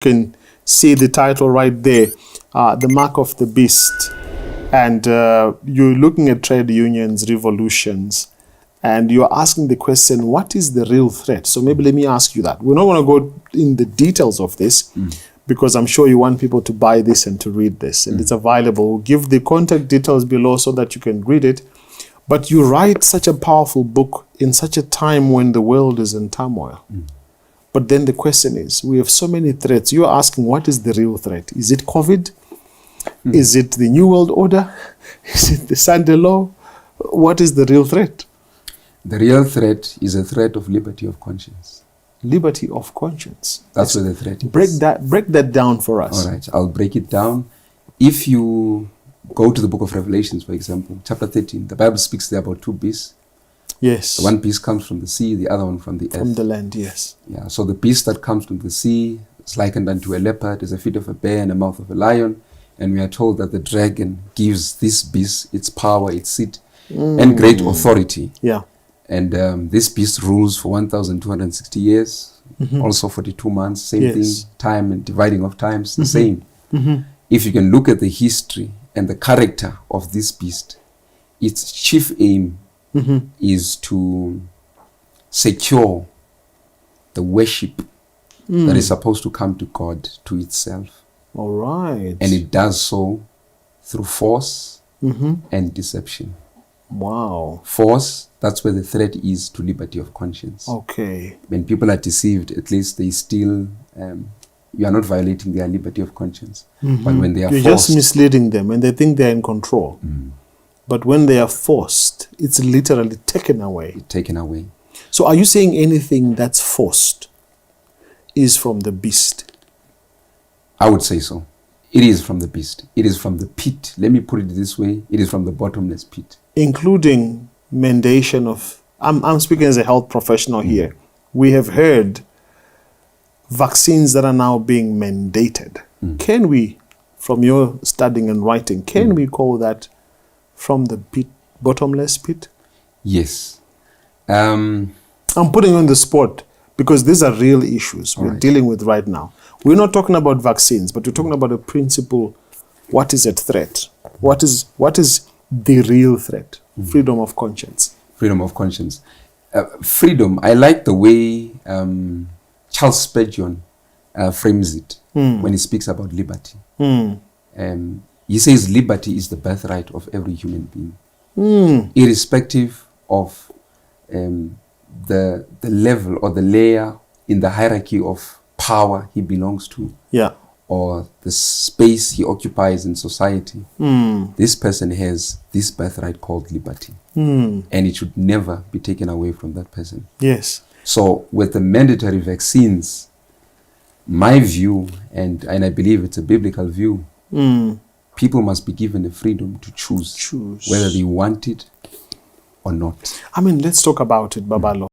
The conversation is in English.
can see the title right there, The Mark of the Beast. And you're looking at trade unions, revolutions, and you're asking the question, what is the real threat? So maybe let me ask you that. We're not going to go in the details of this because I'm sure you want people to buy this and to read this. And it's available. We'll give the contact details below so that you can read it. But you write such a powerful book in such a time when the world is in turmoil. But then the question is, we have so many threats. You're asking, what is the real threat? Is it COVID? Is it the New World Order? Is it the Sunday law? What is the real threat? The real threat is a threat of liberty of conscience. Liberty of conscience. That's where the threat is. Break that down for us. All right, I'll break it down. If you go to the book of Revelations, for example, chapter 13, the Bible speaks there about two beasts. Yes. The one beast comes from the sea, the other one from the earth. From the land, yes. Yeah. So the beast that comes from the sea is likened unto a leopard, is a feet of a bear and a mouth of a lion. And we are told that the dragon gives this beast its power, its seat, and great authority. Yeah. And this beast rules for 1,260 years, also 42 months, same thing, time and dividing of times, the same. If you can look at the history and the character of this beast, its chief aim is to secure the worship that is supposed to come to God, to itself. All right. And it does so through force and deception. Wow. Force, that's where the threat is to liberty of conscience. Okay. When people are deceived, at least they still, you are not violating their liberty of conscience. But when they are You're forced, just misleading them and they think they're in control. But when they are forced, it's literally taken away. taken away. So are you saying anything that's forced is from the beast? I would say so. It is from the beast. It is from the pit. Let me put it this way. It is from the bottomless pit. Including mandation of, I'm speaking as a health professional here. We have heard vaccines that are now being mandated. Can we, from your studying and writing, can we call that from the pit, bottomless pit? Yes. I'm putting you on the spot because these are real issues we're dealing with right now. We're not talking about vaccines, but we're talking about a principle. What is a threat? What is the real threat? Freedom of conscience. Freedom of conscience. Freedom, I like the way Charles Spurgeon frames it when he speaks about liberty. He says liberty is the birthright of every human being, irrespective of the level or the layer in the hierarchy of power he belongs to, or the space he occupies in society. This person has this birthright called liberty, and it should never be taken away from that person. Yes. So with the mandatory vaccines, my view, and I believe it's a biblical view, people must be given the freedom to choose whether they want it or not. I mean, let's talk about it, Babalo.